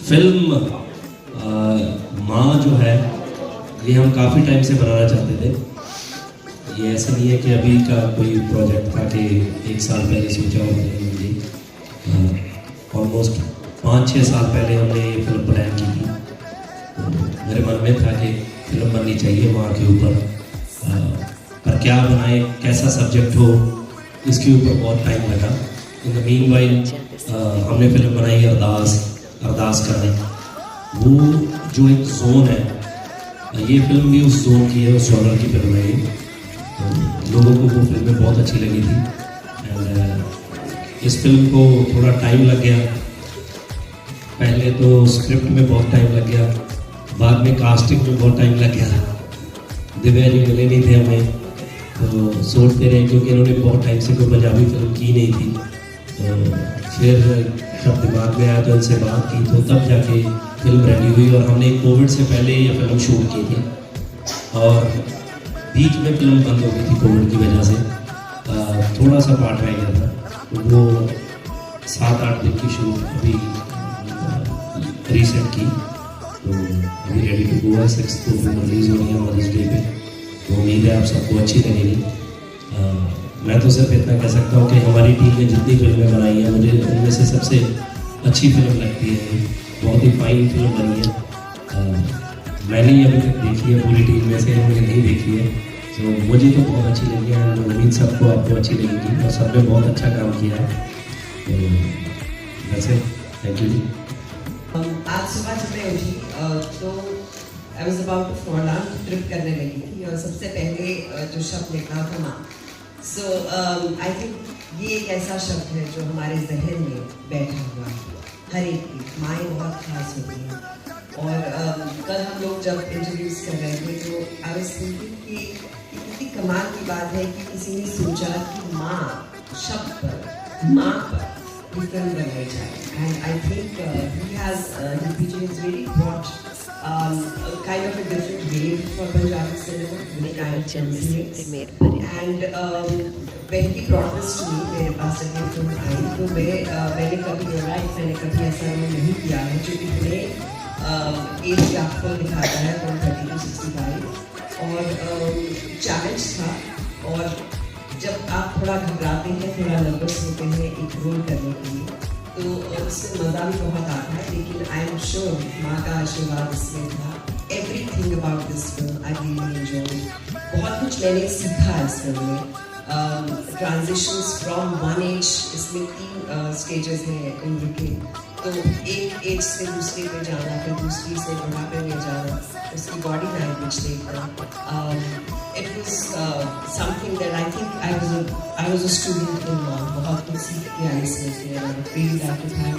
Film माँ जो है ये हम काफ़ी टाइम से बनाना चाहते थे। ये ऐसा नहीं है कि अभी का कोई प्रोजेक्ट था कि 1 साल पहले सोचा और जी ऑलमोस्ट 5-6 साल पहले हमने ये फिल्म प्लान की थी। तो मेरे मन में था कि फिल्म बननी चाहिए माँ के ऊपर, पर क्या बनाए, कैसा सब्जेक्ट हो, इसके ऊपर बहुत टाइम लगा। इन द मीनवाइल हमने फिल्म बनाई अरदास करने। वो जो एक जोन है, ये फिल्म भी उस जोन की है, उस जॉनर की फिल्म है ये। तो लोगों को वो फिल्में बहुत अच्छी लगी थी एंड इस फिल्म को थोड़ा टाइम लग गया। पहले तो स्क्रिप्ट में बहुत टाइम लग गया, बाद में कास्टिंग में बहुत टाइम लग गया। दिव्या जी मिले नहीं थे हमें, तो सोचते रहे क्योंकि इन्होंने बहुत टाइम से कोई पंजाबी फिल्म की नहीं थी। तो फिर जब दिमाग में आया तो उनसे बात की, तो तब जाके फिल्म रेडी हुई। और हमने कोविड से पहले ये फिल्म शूट की थी और बीच में फिल्म बंद हो गई थी कोविड की वजह से। थोड़ा सा पार्ट रह गया था, तो वो 7-8 दिन की शूट अभी रिसेंट की, तो अभी रेडी टू गो है। 6 को फिल्म रिलीज़ हो रही है मदर्स डे पे, तो उम्मीद है आप सबको अच्छी लगेगी। मैं तो सिर्फ इतना कह सकता हूँ कि हमारी टीम ने जितनी फिल्में बनाई हैं, मुझे उनमें से सबसे अच्छी फिल्म लगती है। बहुत ही फाइन फिल्म बनी है। मैंने ही अभी तक देखी है, पूरी टीम में से मुझे नहीं देखी है, तो मुझे तो बहुत अच्छी लगी है। उम्मीद सबको आपको अच्छी लगेगी और सबने बहुत अच्छा काम किया है। तो वैसे थैंक यू। आज सुबह जब मैं उठी तो I was about to fall down, trip करने लगी थी और सबसे पहले जो शब्द निकला था माँ। सो आई थिंक ये एक ऐसा शब्द है जो हमारे जहन में बैठा हुआ है। हर एक की माएँ बहुत खास होती हैं। और कल हम लोग जब इंट्रोड्यूस कर रहे थे तो आई वाज थिंकिंग कि कितनी कमाल की बात है कि किसी ने सोचा कि माँ शब्द पर, माँ पर फिल्म बनाई जाए। And I think he has really brought kind of a different wave for Punjabi cinema when it comes to music. And when he brought this to me, मेरे पास जब ये फिल्म आई तो मैंने कभी ऐसा नहीं किया है जो इतने एज गैप को दिखाता है from 30 to 65। और चैलेंज था, और जब आप थोड़ा घबराते हैं, थोड़ा नर्वस होते हैं एक रोल करने के लिए, तो उससे मज़ा भी बहुत आता है। लेकिन आई एम श्योर माँ का आशीर्वाद इसमें था। Everything about this film I really enjoy. बहुत कुछ मैंने सीखा इस फिल्म में। ट्रांजिशंस फ्रॉम वन एज, इसमें 3 स्टेजेस हैं उम्र के। तो एक एज से दूसरे पे जाना, फिर दूसरी से बुढ़ापे में जाना, उसकी बॉडी लैंग्वेज देखना। It was something that I think I was a student in law. बहुत कुछ सीख के आई इसमें से। Really like to thank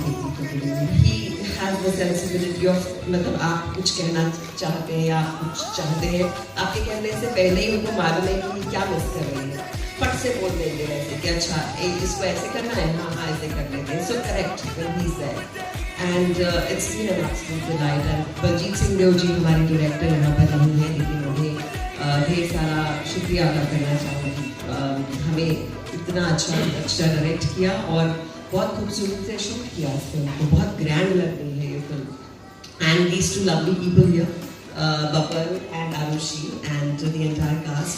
he has the sensibility of, मतलब आप कुछ कहना चाहते हैं या आप कुछ चाहते हैं, आपके कहने से पहले ही उनको मालूम है कि क्या मिस कर रही है, फट से बोल देंगे वैसे कि अच्छा इसको ऐसे करना है, हाँ ऐसे कर लेते हैं। So correct when he is there and it's been an absolute delight. And Baljit Singh Dev ji हमारे डायरेक्टर यहाँ पर नहीं है, लेकिन उन्हें ढेर सारा शुक्रिया अदा करना चाहूँगी। हमें इतना अच्छा डायरेक्ट किया और बहुत खूबसूरती से शूट किया इस फिल्म को। बहुत ग्रैंड लग रही है ये film. And these two lovely people here, बपल and Aarushi and the entire cast.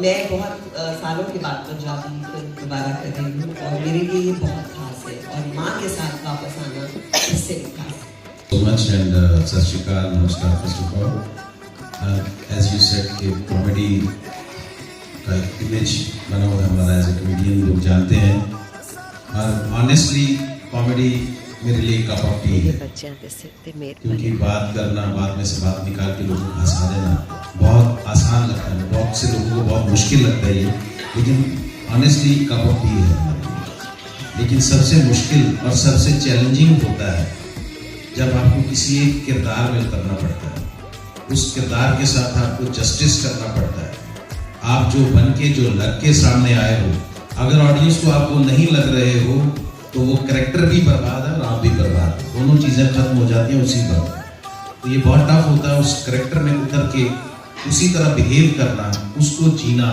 मैं बहुत सालों के बाद पंजाबी फिल्म दोबारा कर रही हूँ और मेरे लिए ये बहुत खास है, और माँ के साथ वापस आना इससे भी खास है। So much and सत श्री अकाल, नमस्कार। First of all as you said कि कॉमेडी का एक इमेज बना हुआ है हमारा, एज ए कॉमेडियन लोग जानते हैं। और ऑनेस्टली कॉमेडी मेरे लिए कप ऑफ टी है, क्योंकि बात करना, बात में से बात निकाल के लोगों को हंसा देना बहुत आसान लगता है, बहुत से लोगों को बहुत मुश्किल लगता है ये, लेकिन ऑनेस्टली कप ऑफ टी है हमारे लिए। लेकिन सबसे मुश्किल और सबसे चैलेंजिंग होता है जब आपको किसी एक किरदार में उतरना पड़ता है, उस किरदार के साथ आपको जस्टिस करना पड़ता है। आप जो बन के, जो लग के सामने आए हो, अगर ऑडियंस को आपको नहीं लग रहे हो तो वो कैरेक्टर भी बर्बाद है और आप भी बर्बाद, दोनों चीज़ें खत्म हो जाती हैं उसी पर। तो ये बहुत टफ होता है उस कैरेक्टर में उतर के उसी तरह बिहेव करना, उसको जीना।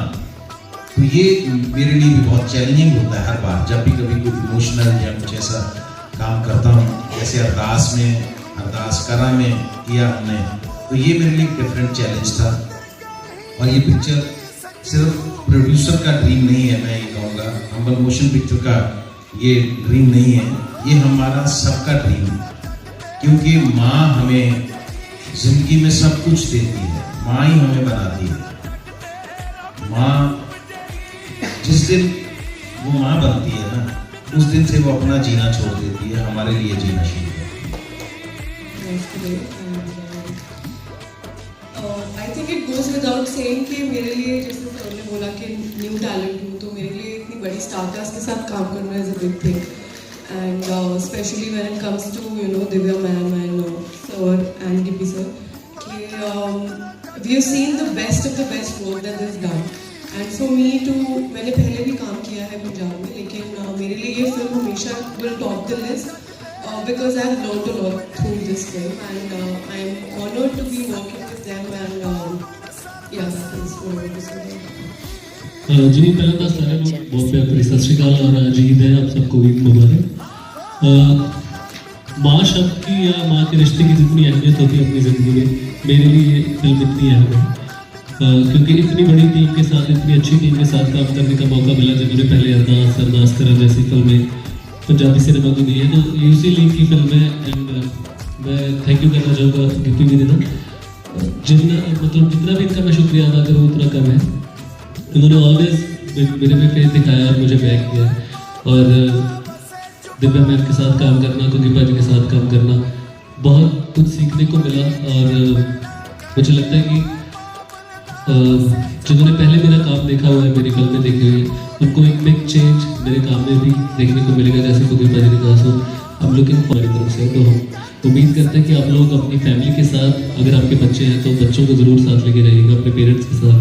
तो ये मेरे लिए भी बहुत चैलेंजिंग होता है हर बार जब भी कभी कोई इमोशनल या कुछ ऐसा काम करता हूँ। जैसे अरदास में अरदास करा में किया हमने, तो ये मेरे लिए एक डिफरेंट चैलेंज था। और ये पिक्चर सिर्फ प्रोड्यूसर का ड्रीम नहीं है, मैं ये कहूँगा हम्बल मोशन पिक्चर का ये ड्रीम नहीं है, ये हमारा सबका ड्रीम है। क्योंकि माँ हमें जिंदगी में सब कुछ देती है, माँ ही हमें बनाती है। माँ जिस दिन वो माँ बनती है ना, उस दिन से वो अपना जीना छोड़ देती है, हमारे लिए जीना शुरू करती है। I think it goes without saying कि मेरे लिए, जैसे सर ने बोला कि न्यू टैलेंट हूँ, तो मेरे लिए इतनी बड़ी स्टारकास्ट के साथ काम करना is a big thing, and specially when it comes to Divya ma'am and sir and Gippy sir, कि we have seen the best of the best work that is done, and for me too, मैंने पहले भी काम किया है पंजाब में, लेकिन मेरे लिए ये फिल्म हमेशा will top the list because I have learned a lot through this film, and I am honored to be working with them, and yeah, that is what I want to say. जी पहले तो सारे बहुत प्यार भरी सत श्री अकाल और जी ईद है आप सबको ईद मुबारक। माँ शब्द की या माँ के रिश्ते की जितनी अहमियत होती है अपनी ज़िंदगी में, मेरे लिए ये फिल्म इतनी अहम है, क्योंकि इतनी बड़ी टीम के साथ, इतनी अच्छी टीम के साथ काम करने का मौका मिला, जिन्होंने पहले अरदास करा जैसी फिल्में पंजाबी सिनेमा को दी है, तो ये उसी लीग की फिल्म है। एंड मैं थैंक यू करना चाहूँगा गिप्पी भी देना, जितना भी इनका मैं शुक्रिया अदा करूँ उतना कम है। उन्होंने ऑलवेज मेरे में फेथ दिखाया और मुझे बैक किया, और दिव्या मैम के साथ काम करना, कुलदीप जी के साथ काम करना, बहुत कुछ सीखने को मिला। और मुझे लगता है कि जिन्होंने पहले मेरा काम देखा हुआ है, मेरी फिल्में देखी हुई, उनको एक बिग चेंज मेरे काम में भी देखने को मिलेगा, जैसे कुलदीप जी ने कहा। सो हम लुकिंग फॉरवर्ड तरफ से, तो हम उम्मीद करते हैं कि आप लोग अपनी फैमिली के साथ, अगर आपके बच्चे हैं तो बच्चों को ज़रूर साथ लेके जाइएगा, अपने पेरेंट्स के साथ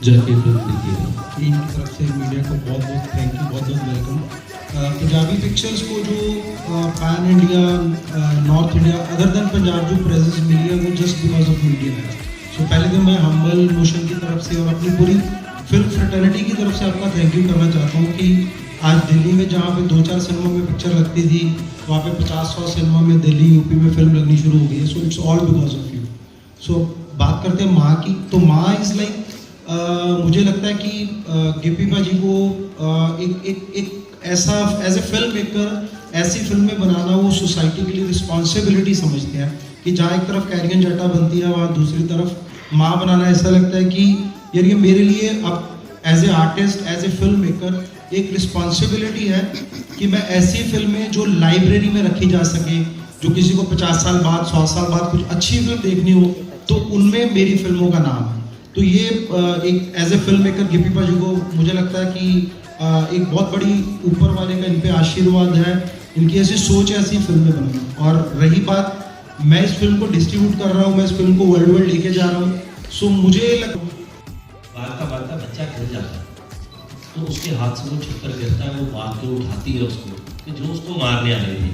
जाके फिल्म देखिएगा। टीम की तरफ से मीडिया को बहुत बहुत थैंक यू, बहुत बहुत वेलकम। पंजाबी पिक्चर्स को जो pan India, north India, other than Punjab जो प्रेजेंस मिली है, वो जस्ट बिकॉज ऑफ मीडिया है। सो पहले तो मैं हम्बल मोशन की तरफ से और अपनी पूरी फिल्म फ्रेटर्निटी की तरफ से आपका थैंक यू करना चाहता हूँ कि आज दिल्ली में जहाँ पे 2-4 सिनेमा में पिक्चर लगती थी, वहाँ पे 50-100 सिनेमा में दिल्ली यूपी में फिल्म लगनी शुरू हो गई है। So it's all because of you. So बात करते हैं माँ की, तो माँ इज़ लाइक, मुझे लगता है कि गिप्पी भाजी को एक ऐसा एज ए फिल्म मेकर ऐसी फिल्में बनाना, वो सोसाइटी के लिए रिस्पॉन्सिबिलिटी समझते हैं कि जहाँ एक तरफ कैरियन जटा बनती है, वहाँ दूसरी तरफ माँ बनाना, ऐसा लगता है कि यार ये मेरे लिए अब as a artist, as a film maker एक रिस्पॉन्सिबिलिटी है कि मैं ऐसी फिल्में जो लाइब्रेरी में रखी जा सके, जो किसी को 50 साल बाद, 100 साल बाद कुछ अच्छी फिल्म देखनी हो, तो उनमें मेरी फिल्मों का नाम है। तो ये एक as a film maker Gippy paaji को मुझे लगता है कि एक बहुत बड़ी ऊपर वाले का इन पे आशीर्वाद है, इनकी ऐसी सोच है ऐसी फिल्में बनना। और रही बात, मैं इस फिल्म को डिस्ट्रीब्यूट कर रहा हूँ, मैं इस फिल्म को वर्ल्ड वाइड लेके जा रहा हूँ। सो मुझे बारता बच्चा गिर जाता है, तो उसके हाथ से वो छप्पर गिरता है, वो बात के उठाती है उसको, कि जो उसको मारने आ रही थी,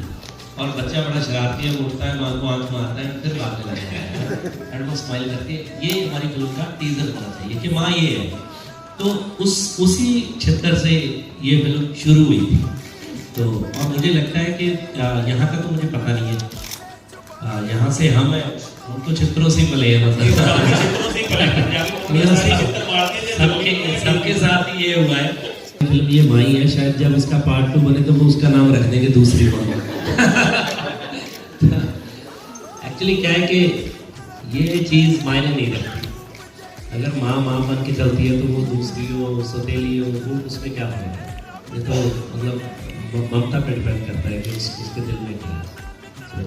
और बच्चा बड़ा शरारती है, वो उठता है, माँ को आँख मारता है, फिर भागने लगता है, एंड वो स्माइल करती है। ये हमारी फिल्म का टीजर होना चाहिए कि माँ ये है। तो उसी छत्तर से ये फिल्म शुरू हुई थी। तो और मुझे लगता है कि यहाँ का तो मुझे पता नहीं है, यहाँ से हम तो चित्रों से पले हैं, मतलब सबके साथ ये हुआ है। फिल्म ये माई है, शायद जब इसका पार्ट 2 बने तो वो उसका नाम रख देंगे दूसरी माँ। एक्चुअली क्या है कि ये चीज़ मायने नहीं रखती। अगर माँ बन के चलती है तो वो दूसरी हो, सौतेली हो, वो उसमें क्या होगा। ये तो मतलब ममता पे डिपेंड करता है कि उसके दिल में क्या है। तो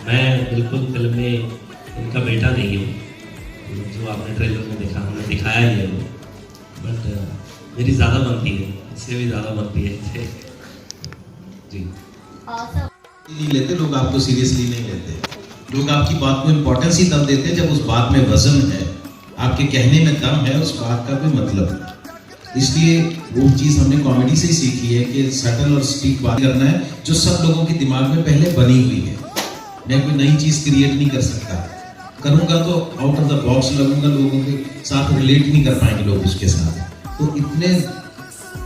मैं बिल्कुल फिल्म में उनका बेटा नहीं हूँ, जो आपने ट्रेलर में देखा, हमने दिखाया ही है वो, बट मेरी ज़्यादा बनती है, इससे भी ज़्यादा बनती है जी। नहीं लेते लोग, आपको सीरियसली नहीं लेते लोग। आपकी बात को इम्पोर्टेंस ही तब देते हैं जब उस बात में वजन है, आपके कहने में दम है, उस बात का कोई मतलब है। इसलिए वो चीज़ हमने कॉमेडी से ही सीखी है कि सटल और स्पीक बात करना है जो सब लोगों के दिमाग में पहले बनी हुई है। मैं कोई नई चीज़ क्रिएट नहीं कर सकता, करूँगा तो आउट ऑफ द बॉक्स लगूंगा, लोगों के साथ रिलेट नहीं कर पाएंगे लोग उसके साथ। तो इतने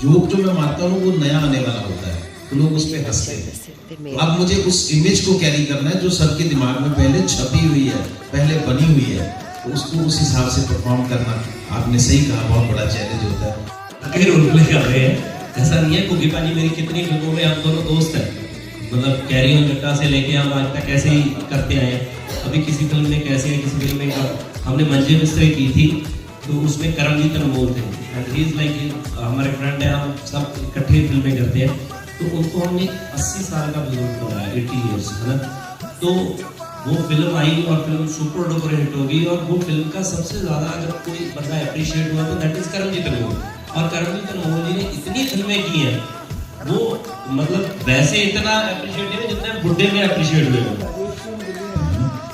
जोक जो मैं मारता हूँ वो नया आने वाला होता है, तो लोग उस पर हंसते हैं। तो अब मुझे उस इमेज को कैरी करना है जो सबके दिमाग में पहले छपी हुई है, पहले बनी हुई है, तो उसको उस हिसाब से परफॉर्म करना, आपने सही कहा, बहुत बड़ा चैलेंज होता है। अगर रोल प्ले कर रहे हैं, ऐसा नहीं है। कुकी पाजी मेरी कितनी फिल्मों में हम दोनों दोस्त हैं, मतलब कैरी ऑन जट्टा से लेके हम आज तक ऐसे ही करते आए हैं। अभी किसी फिल्म में कैसे है, किसी फिल्म में हमने मंजे मिस्त्री की थी, तो उसमें करमजीत अनमोल थे, एंड ही इज लाइक हमारे फ्रेंड है, हम सब इकट्ठे फिल्में करते हैं। तो उनको हमने 80 साल का बुजुर्ग बनाया, 80 ईयर्स, है ना। तो वो फिल्म आई और फिल्म सुपर डुपर हिट होगी, और वो फिल्म का सबसे ज़्यादा अगर कोई बंदा अप्रिशिएट हुआ तो दैट इज़ करमजीत अनमोल। और करमजीत अनमोल जी ने इतनी फिल्में की हैं, वो मतलब वैसे इतना अप्रिशिएट है जितना बुड्ढे में अप्रिशिएट हुए।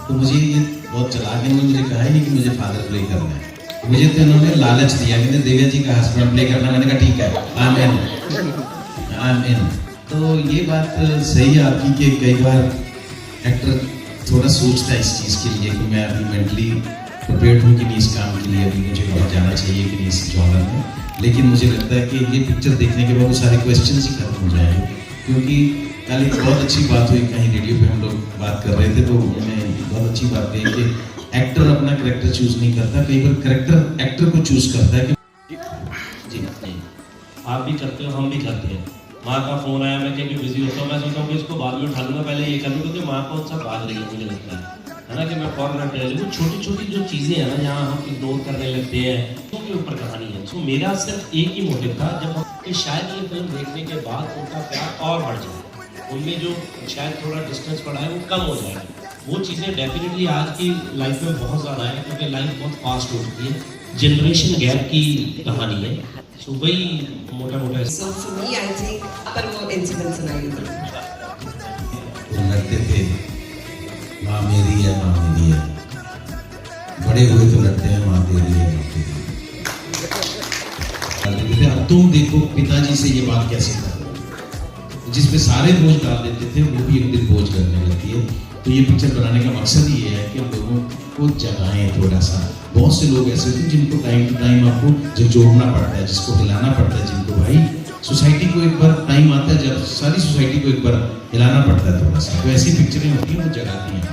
तो मुझे ये बहुत चलाक है, मुझे कहा ही नहीं कि मुझे फादर प्ले करना है। मुझे तो इन्होंने लालच दिया, कहते देविया जी का हस्बैंड प्ले करना, मैंने कहा ठीक है, आई एम इन। तो ये बात सही है आपकी कि कई बार एक्टर थोड़ा सोचता है इस चीज़ के लिए कि मैं अभी मेंटली प्रिपेयर्ड हूँ कि नहीं इस काम के लिए, अभी मुझे बहुत जाना चाहिए कि नहीं इस जॉनर में। लेकिन मुझे लगता है कि ये पिक्चर देखने के बाद वो सारे क्वेश्चंस ही खत्म हो जाएंगे, क्योंकि कल एक बहुत अच्छी बात हुई, कहीं रेडियो पे हम लोग बात कर रहे थे, तो उन्होंने बहुत अच्छी बात कही कि एक्टर अपना कैरेक्टर चूज नहीं करता, कई बार कैरेक्टर एक्टर को चूज करता है। कि जी नहीं, आप भी करते हो, हम भी करते हैं। माँ का फोन आया, मैं कहीं बिजी होता हूँ, मैं सोचता हूँ कि इसको बाद में उठा लूँगा, पहले ये कर लूँ, क्योंकि माँ को सब भाग रही है, मुझे लगता है ना, कि मैं फॉरन रह रही हूँ। छोटी छोटी जो चीज़ें हैं ना, जहाँ हम इग्नोर करने लगते हैं, उनके ऊपर कहानी है। सो मेरा सिर्फ एक ही मोटिव था जब कि शायद ये फिल्म देखने के बाद उनका प्यार और बढ़ जाए, उनमें जो शायद थोड़ा डिस्टेंस पड़ा है वो कम हो जाएगा। वो चीज़ें डेफिनेटली आज की लाइफ में बहुत ज़्यादा है, क्योंकि लाइफ बहुत फास्ट हो चुकी है, जनरेशन गैप की कहानी है। सो वही मोटा मोटा। So for me, I think पर वो इंसिडेंट सुनाई थी। वो लड़ते थे, माँ मेरी है, माँ मेरी है, बड़े हुए तो लड़ते हैं, माँ तेरी है, माँ तेरी है। अब तुम देखो पिताजी से ये बात कैसे कर, जिसपे सारे बोझ डाल देते थे, वो भी एक दिन बोझ करने लगती है। तो ये पिक्चर बनाने का मकसद ये है कि लोगों को जगाएं थोड़ा सा। बहुत से लोग ऐसे होते हैं जिनको टाइम टू टाइम आपको जोड़ना पड़ता है, जिसको हिलाना पड़ता है, जिनको भाई सोसाइटी को एक बार टाइम आता है जब सारी सोसाइटी को एक बार हिलाना पड़ता है थोड़ा सा। तो ऐसी पिक्चरें होती हैं, वो जगाती हैं।